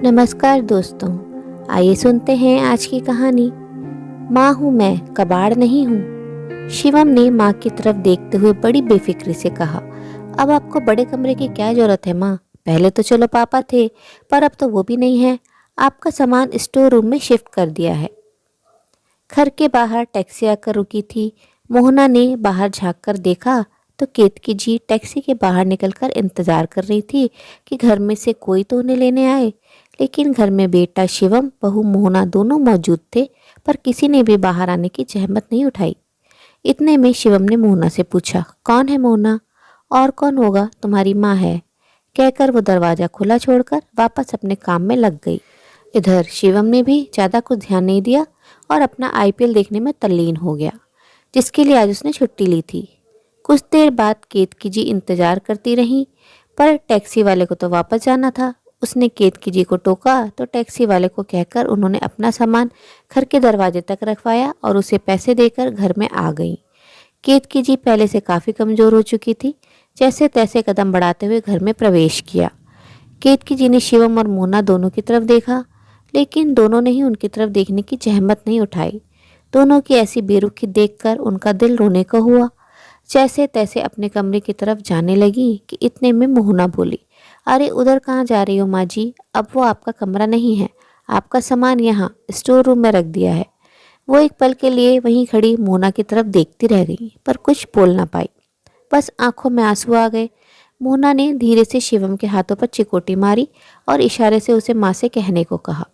नमस्कार दोस्तों, आइए सुनते हैं आज की कहानी। माँ हूँ मैं, कबाड़ नहीं हूँ। शिवम ने माँ की तरफ देखते हुए बड़ी बेफिक्री से कहा, अब आपको बड़े कमरे की क्या जरूरत है माँ? पहले तो चलो पापा थे, पर अब तो वो भी नहीं है। आपका सामान स्टोर रूम में शिफ्ट कर दिया है। घर के बाहर टैक्सी आकर रुकी थी। मोहना ने बाहर झांक कर देखा तो केतकी जी टैक्सी के बाहर निकलकर इंतजार कर रही थी कि घर में से कोई तो उन्हें लेने आए। लेकिन घर में बेटा शिवम, बहू मोहना दोनों मौजूद थे, पर किसी ने भी बाहर आने की जहमत नहीं उठाई। इतने में शिवम ने मोहना से पूछा, कौन है मोहना? और कौन होगा, तुम्हारी माँ है, कहकर वो दरवाजा खुला छोड़कर वापस अपने काम में लग गई। इधर शिवम ने भी ज़्यादा कुछ ध्यान नहीं दिया और अपना आईपीएल देखने में तल्लीन हो गया, जिसके लिए आज उसने छुट्टी ली थी। कुछ देर बाद केतकी जी इंतजार करती रहीं, पर टैक्सी वाले को तो वापस जाना था। उसने केतकी जी को टोका तो टैक्सी वाले को कहकर उन्होंने अपना सामान घर के दरवाजे तक रखवाया और उसे पैसे देकर घर में आ गई। केतकी जी पहले से काफ़ी कमज़ोर हो चुकी थी। जैसे तैसे कदम बढ़ाते हुए घर में प्रवेश किया। केतकी जी ने शिवम और मोना दोनों की तरफ देखा, लेकिन दोनों ने ही उनकी तरफ देखने की जहमत नहीं उठाई। दोनों की ऐसी बेरुखी देखकर उनका दिल रोने को हुआ। जैसे तैसे अपने कमरे की तरफ जाने लगी कि इतने में मोहना बोली, अरे उधर कहाँ जा रही हो माँ जी? अब वो आपका कमरा नहीं है, आपका सामान यहाँ स्टोर रूम में रख दिया है। वो एक पल के लिए वहीं खड़ी मोहना की तरफ देखती रह गई, पर कुछ बोल ना पाई। बस आंखों में आंसू आ गए। मोहना ने धीरे से शिवम के हाथों पर चिकोटी मारी और इशारे से उसे माँ से कहने को कहा।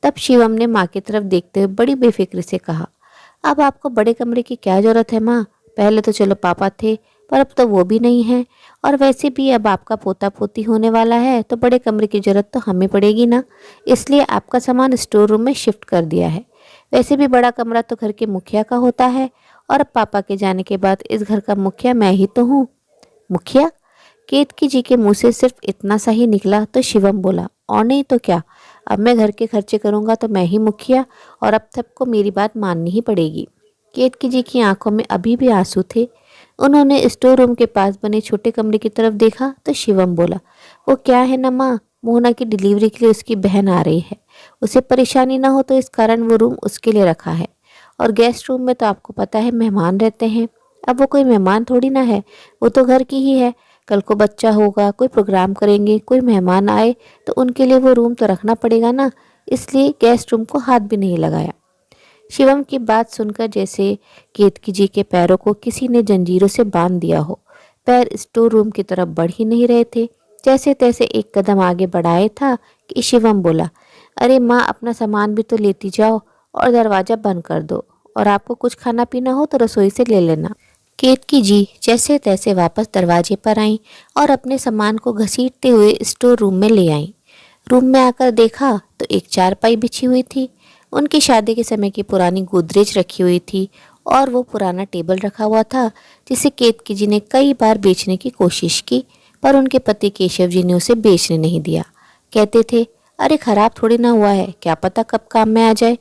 तब शिवम ने माँ की तरफ देखते हुए बड़ी बेफिक्री से कहा, अब आपको बड़े कमरे की क्या जरूरत है माँ? पहले तो चलो पापा थे, पर अब तो वो भी नहीं है। और वैसे भी अब आपका पोता पोती होने वाला है तो बड़े कमरे की जरूरत तो हमें पड़ेगी ना, इसलिए आपका सामान स्टोर रूम में शिफ्ट कर दिया है। वैसे भी बड़ा कमरा तो घर के मुखिया का होता है, और अब पापा के जाने के बाद इस घर का मुखिया मैं ही तो हूँ। मुखिया? केतकी जी के मुंह से सिर्फ इतना सा ही निकला तो शिवम बोला, और नहीं तो क्या, अब मैं घर के खर्चे करूंगा तो मैं ही मुखिया, और अब सबको मेरी बात माननी ही पड़ेगी। केतकी जी की आंखों में अभी भी आंसू थे। उन्होंने स्टोर रूम के पास बने छोटे कमरे की तरफ देखा तो शिवम बोला, वो क्या है ना माँ, मोहना की डिलीवरी के लिए उसकी बहन आ रही है। उसे परेशानी ना हो तो इस कारण वो रूम उसके लिए रखा है। और गेस्ट रूम में तो आपको पता है मेहमान रहते हैं। अब वो कोई मेहमान थोड़ी ना है, वो तो घर की ही है। कल को बच्चा होगा, कोई प्रोग्राम करेंगे, कोई मेहमान आए तो उनके लिए वो रूम तो रखना पड़ेगा ना, इसलिए गेस्ट रूम को हाथ भी नहीं लगाया। शिवम की बात सुनकर जैसे केतकी जी के पैरों को किसी ने जंजीरों से बांध दिया हो। पैर स्टोर रूम की तरफ बढ़ ही नहीं रहे थे। जैसे तैसे एक कदम आगे बढ़ाए था कि शिवम बोला, अरे माँ, अपना सामान भी तो लेती जाओ और दरवाज़ा बंद कर दो, और आपको कुछ खाना पीना हो तो रसोई से ले लेना। केतकी जी जैसे तैसे वापस दरवाजे पर आईं और अपने सामान को घसीटते हुए स्टोर रूम में ले आईं। रूम में आकर देखा तो एक चारपाई बिछी हुई थी। उनकी शादी के समय की पुरानी गोदरेज रखी हुई थी, और वो पुराना टेबल रखा हुआ था जिसे केतकी जी ने कई बार बेचने की कोशिश की, पर उनके पति केशव जी ने उसे बेचने नहीं दिया। कहते थे, अरे खराब थोड़ी ना हुआ है, क्या पता कब काम में आ जाए।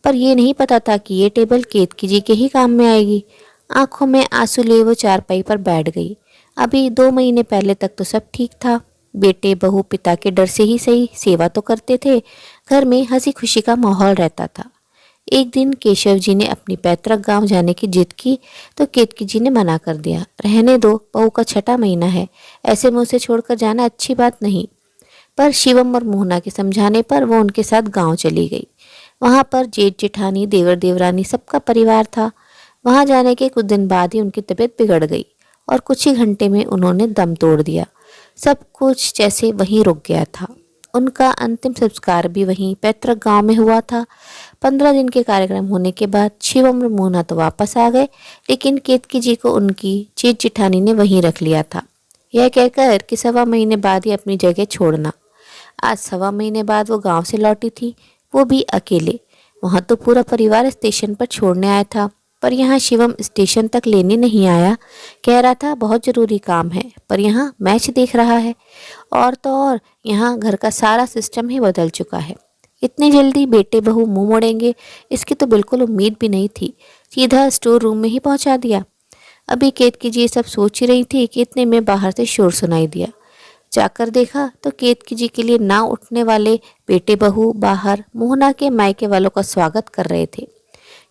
पर ये नहीं पता था कि ये टेबल केतकी जी के ही काम में आएगी। आंखों में आंसू लिए वो चारपाई पर बैठ गई। अभी 2 महीने पहले तक तो सब ठीक था। बेटे बहू पिता के डर से ही सही सेवा तो करते थे। घर में हंसी खुशी का माहौल रहता था। एक दिन केशव जी ने अपनी पैतृक गांव जाने की जिद की तो केतकी जी ने मना कर दिया, रहने दो, बहू का छठा महीना है, ऐसे में उसे छोड़कर जाना अच्छी बात नहीं। पर शिवम और मोहना के समझाने पर वो उनके साथ गांव चली गई। वहां पर जेठ जेठानी, देवर देवरानी, सबका परिवार था। वहां जाने के कुछ दिन बाद ही उनकी तबीयत बिगड़ गई और कुछ ही घंटे में उन्होंने दम तोड़ दिया। सब कुछ जैसे वहीं रुक गया था। उनका अंतिम संस्कार भी वहीं पैतृक गांव में हुआ था। 15 दिन के कार्यक्रम होने के बाद शिवम और मोना तो वापस आ गए, लेकिन केतकी जी को उनकी जेठ जिठानी ने वहीं रख लिया था, यह कहकर कि 1.25 महीने बाद ही अपनी जगह छोड़ना। आज 1.25 महीने बाद वो गांव से लौटी थी, वो भी अकेले। वहां तो पूरा परिवार स्टेशन पर छोड़ने आया था, पर यहाँ शिवम स्टेशन तक लेने नहीं आया। कह रहा था बहुत ज़रूरी काम है, पर यहाँ मैच देख रहा है। और तो और यहाँ घर का सारा सिस्टम ही बदल चुका है। इतनी जल्दी बेटे बहू मुंह मोड़ेंगे, इसकी तो बिल्कुल उम्मीद भी नहीं थी। सीधा स्टोर रूम में ही पहुंचा दिया। अभी केतकी जी सब सोच ही रही थी कि इतने में बाहर से शोर सुनाई दिया। जाकर देखा तो केतकी जी के लिए ना उठने वाले बेटे बहू बाहर मोहना के मायके वालों का स्वागत कर रहे थे।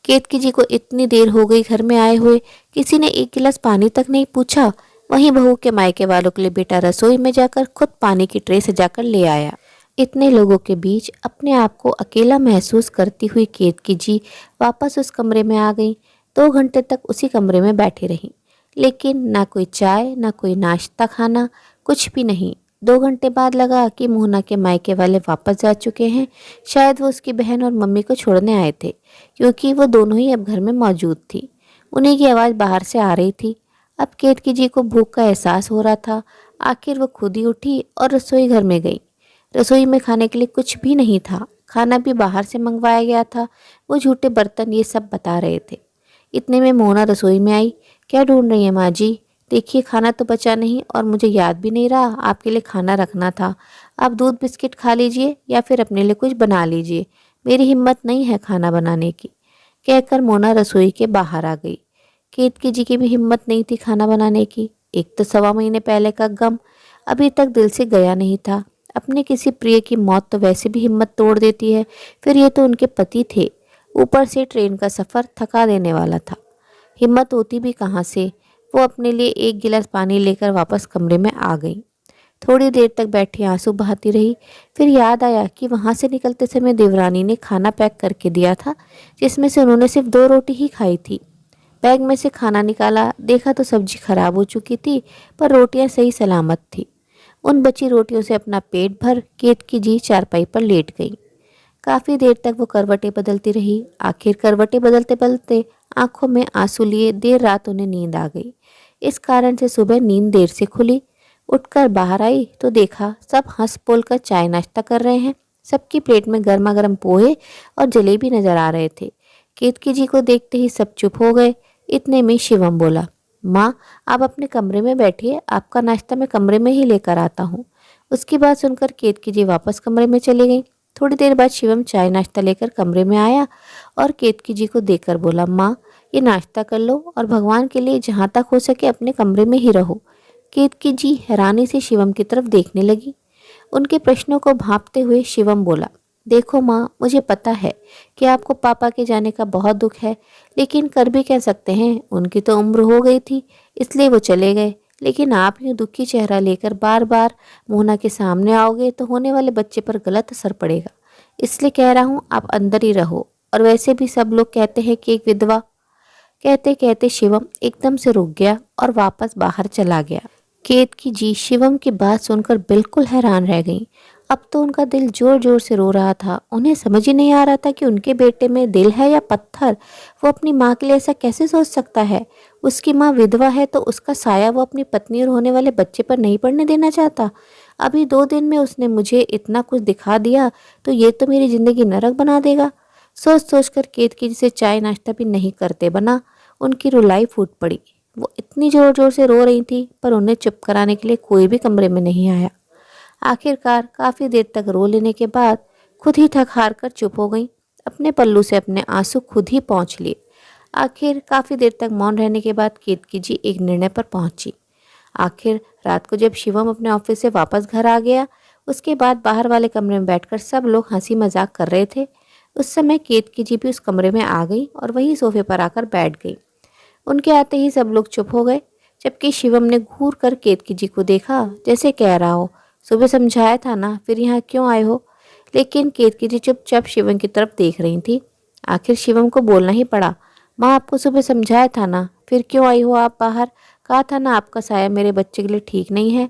केतकी जी को इतनी देर हो गई घर में आए हुए, किसी ने एक गिलास पानी तक नहीं पूछा। वहीं बहू के मायके वालों के लिए बेटा रसोई में जाकर खुद पानी की ट्रे सजाकर ले आया। इतने लोगों के बीच अपने आप को अकेला महसूस करती हुई केतकी जी वापस उस कमरे में आ गई। 2 घंटे तक उसी कमरे में बैठी रही, लेकिन ना कोई चाय ना कोई नाश्ता खाना, कुछ भी नहीं। 2 घंटे बाद लगा कि मोहना के मायके वाले वापस जा चुके हैं। शायद वो उसकी बहन और मम्मी को छोड़ने आए थे, क्योंकि वो दोनों ही अब घर में मौजूद थी। उन्हीं की आवाज़ बाहर से आ रही थी। अब केतकी जी को भूख का एहसास हो रहा था। आखिर वो खुद ही उठी और रसोई घर में गई। रसोई में खाने के लिए कुछ भी नहीं था, खाना भी बाहर से मंगवाया गया था। वो झूठे बर्तन ये सब बता रहे थे। इतने में मोना रसोई में आई। क्या ढूंढ रही है माँ जी? देखिए खाना तो बचा नहीं और मुझे याद भी नहीं रहा आपके लिए खाना रखना था। आप दूध बिस्किट खा लीजिए या फिर अपने लिए कुछ बना लीजिए, मेरी हिम्मत नहीं है खाना बनाने की, कहकर मोना रसोई के बाहर आ गई। केतकी जी की भी हिम्मत नहीं थी खाना बनाने की। एक तो 1.25 महीने पहले का गम अभी तक दिल से गया नहीं था। अपने किसी प्रिय की मौत तो वैसे भी हिम्मत तोड़ देती है, फिर ये तो उनके पति थे। ऊपर से ट्रेन का सफ़र थका देने वाला था। हिम्मत होती भी कहाँ से। वो अपने लिए एक गिलास पानी लेकर वापस कमरे में आ गई। थोड़ी देर तक बैठी आंसू बहाती रही। फिर याद आया कि वहाँ से निकलते समय देवरानी ने खाना पैक करके दिया था, जिसमें से उन्होंने सिर्फ 2 रोटी ही खाई थी। बैग में से खाना निकाला, देखा तो सब्जी खराब हो चुकी थी, पर रोटियां सही सलामत थी। उन बची रोटियों से अपना पेट भर केतकी जी चारपाई पर लेट गई। काफ़ी देर तक वो करवटें बदलती रही। आखिर करवटें बदलते बदलते आंखों में आंसू लिए देर रात उन्हें नींद आ गई। इस कारण से सुबह नींद देर से खुली। उठकर बाहर आई तो देखा सब हंस बोल कर चाय नाश्ता कर रहे हैं। सबकी प्लेट में गर्मा गर्म पोहे और जलेबी नजर आ रहे थे। केतकी जी को देखते ही सब चुप हो गए। इतने में शिवम बोला, माँ आप अपने कमरे में बैठिए, आपका नाश्ता मैं कमरे में ही लेकर आता हूँ। उसकी बात सुनकर केतकी जी वापस कमरे में चली गई। थोड़ी देर बाद शिवम चाय नाश्ता लेकर कमरे में आया और केतकी जी को देखकर बोला, माँ ये नाश्ता कर लो और भगवान के लिए जहाँ तक हो सके अपने कमरे में ही रहो। केतकी जी हैरानी से शिवम की तरफ देखने लगी। उनके प्रश्नों को भांपते हुए शिवम बोला, देखो माँ मुझे पता है कि आपको पापा के जाने का बहुत दुख है, लेकिन कर भी कह सकते हैं, उनकी तो उम्र हो गई थी इसलिए वो चले गए। लेकिन आप यूँ दुखी चेहरा लेकर बार बार मोहना के सामने आओगे तो होने वाले बच्चे पर गलत असर पड़ेगा। इसलिए कह रहा हूँ आप अंदर ही रहो। और वैसे भी सब लोग कहते हैं कि एक विधवा। कहते कहते शिवम एकदम से रुक गया और वापस बाहर चला गया। केतकी जी शिवम की बात सुनकर बिल्कुल हैरान रह गईं। अब तो उनका दिल जोर जोर से रो रहा था। उन्हें समझ ही नहीं आ रहा था कि उनके बेटे में दिल है या पत्थर। वो अपनी माँ के लिए ऐसा कैसे सोच सकता है? उसकी माँ विधवा है तो उसका साया वो अपनी पत्नी और होने वाले बच्चे पर नहीं पड़ने देना चाहता। अभी 2 दिन में उसने मुझे इतना कुछ दिखा दिया तो ये तो मेरी जिंदगी नरक बना देगा। सोच सोच कर केतकी जी से चाय नाश्ता भी नहीं करते बना। उनकी रुलाई फूट पड़ी। वो इतनी जोर जोर से रो रही थी, पर उन्हें चुप कराने के लिए कोई भी कमरे में नहीं आया। आखिरकार काफ़ी देर तक रो लेने के बाद खुद ही थक हार कर चुप हो गई। अपने पल्लू से अपने आंसू खुद ही पोंछ लिए। आखिर काफ़ी देर तक मौन रहने के बाद केतकी जी एक निर्णय पर पहुंची। आखिर रात को जब शिवम अपने ऑफिस से वापस घर आ गया, उसके बाद बाहर वाले कमरे में बैठकर सब लोग हंसी मजाक कर रहे थे। उस समय केतकी जी भी उस कमरे में आ गई और वहीं सोफे पर आकर बैठ गई। उनके आते ही सब लोग चुप हो गए, जबकि शिवम ने घूर कर केतकी जी को देखा, जैसे कह रहा हो, सुबह समझाया था ना, फिर यहाँ क्यों आए हो? लेकिन केतकी जी चुपचाप शिवम की तरफ देख रही थी। आखिर शिवम को बोलना ही पड़ा, माँ आपको सुबह समझाया था ना, फिर क्यों आई हो आप बाहर? कहा था ना आपका साया मेरे बच्चे के लिए ठीक नहीं है।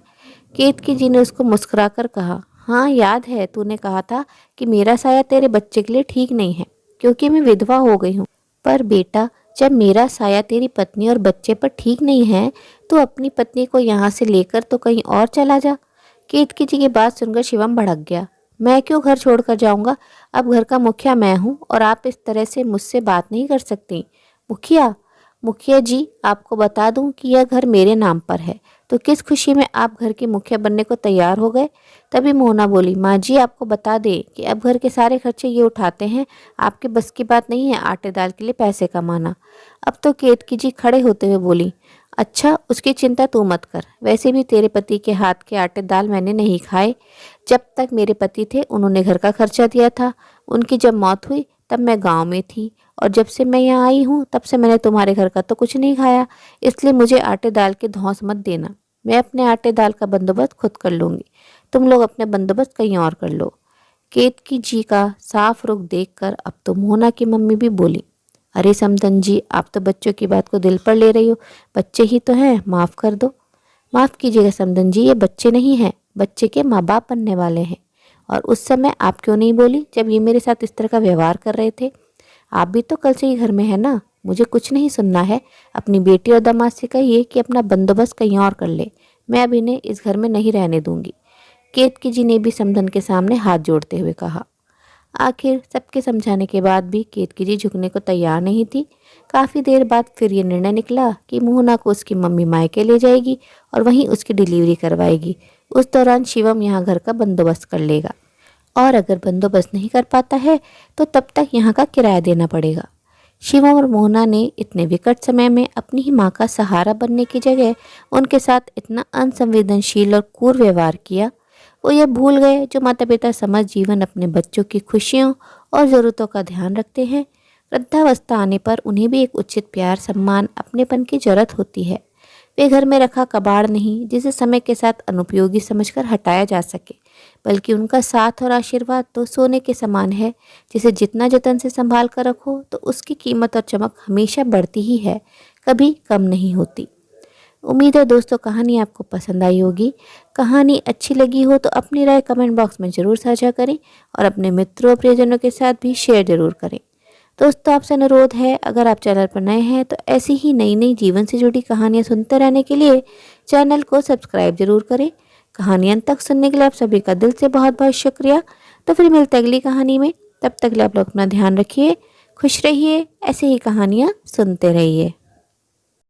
केतकी जी ने उसको मुस्कुराकर कहा, हाँ याद है, तूने कहा था कि मेरा साया तेरे बच्चे के लिए ठीक नहीं है क्योंकि मैं विधवा हो गई हूँ। पर बेटा, जब मेरा साया तेरी पत्नी और बच्चे पर ठीक नहीं है तो अपनी पत्नी को यहाँ से लेकर तो कहीं और चला जा। केतकी जी की बात सुनकर शिवम भड़क गया। मैं क्यों घर छोड़कर जाऊंगा? अब घर का मुखिया मैं हूँ और आप इस तरह से मुझसे बात नहीं कर सकती। मुखिया? मुखिया जी, आपको बता दूं कि यह घर मेरे नाम पर है, तो किस खुशी में आप घर के मुखिया बनने को तैयार हो गए? तभी मोना बोली, माँ जी आपको बता दे कि अब घर के सारे खर्चे ये उठाते हैं, आपके बस की बात नहीं है आटे दाल के लिए पैसे कमाना। अब तो केतकी जी खड़े होते हुए बोली, अच्छा, उसकी चिंता तू मत कर। वैसे भी तेरे पति के हाथ के आटे दाल मैंने नहीं खाए। जब तक मेरे पति थे उन्होंने घर का खर्चा दिया था। उनकी जब मौत हुई तब मैं गांव में थी, और जब से मैं यहाँ आई हूँ तब से मैंने तुम्हारे घर का तो कुछ नहीं खाया। इसलिए मुझे आटे दाल की धौंस मत देना। मैं अपने आटे दाल का बंदोबस्त खुद कर लूँगी। तुम लोग अपने बंदोबस्त कहीं और कर लो। केतकी जी का साफ रुख देखकर अब तो मोहना की मम्मी भी बोली, अरे समधन जी, आप तो बच्चों की बात को दिल पर ले रही हो। बच्चे ही तो हैं, माफ़ कर दो। माफ़ कीजिएगा समधन जी, ये बच्चे नहीं हैं, बच्चे के माँ बाप बनने वाले हैं। और उस समय आप क्यों नहीं बोली जब ये मेरे साथ इस तरह का व्यवहार कर रहे थे? आप भी तो कल से ही घर में है ना। मुझे कुछ नहीं सुनना है। अपनी बेटी और दामाद से कहिए कि अपना बंदोबस्त कहीं और कर ले। मैं अब इन्हें इस घर में नहीं रहने दूंगी। केतकी जी ने भी समधन के सामने हाथ जोड़ते हुए कहा। आखिर सबके समझाने के बाद भी केतकी जी झुकने को तैयार नहीं थी। काफ़ी देर बाद फिर ये निर्णय निकला कि मोहना को उसकी मम्मी मायके ले जाएगी और वहीं उसकी डिलीवरी करवाएगी। उस दौरान शिवम यहाँ घर का बंदोबस्त कर लेगा, और अगर बंदोबस्त नहीं कर पाता है तो तब तक यहाँ का किराया देना पड़ेगा। शिवम और मोहना ने इतने विकट समय में अपनी ही माँ का सहारा बनने की जगह उनके साथ इतना अनसंवेदनशील और क्रूर व्यवहार किया। वो ये भूल गए जो माता पिता समझ जीवन अपने बच्चों की खुशियों और ज़रूरतों का ध्यान रखते हैं। वृद्धावस्था आने पर उन्हें भी एक उचित प्यार, सम्मान, अपनेपन की जरूरत होती है। वे घर में रखा कबाड़ नहीं जिसे समय के साथ अनुपयोगी समझकर हटाया जा सके, बल्कि उनका साथ और आशीर्वाद तो सोने के समान है, जिसे जितना जतन से संभाल कर रखो तो उसकी कीमत और चमक हमेशा बढ़ती ही है, कभी कम नहीं होती। उम्मीद है दोस्तों कहानी आपको पसंद आई होगी। कहानी अच्छी लगी हो तो अपनी राय कमेंट बॉक्स में ज़रूर साझा करें और अपने मित्रों और प्रियजनों के साथ भी शेयर ज़रूर करें। दोस्तों आपसे अनुरोध है, अगर आप चैनल पर नए हैं तो ऐसी ही नई नई जीवन से जुड़ी कहानियाँ सुनते रहने के लिए चैनल को सब्सक्राइब जरूर करें। कहानी अंत तक सुनने के लिए आप सभी का दिल से बहुत बहुत शुक्रिया। तो फिर मिलते अगली कहानी में, तब तक आप लोग अपना ध्यान रखिए, खुश रहिए, ऐसे ही कहानियाँ सुनते रहिए।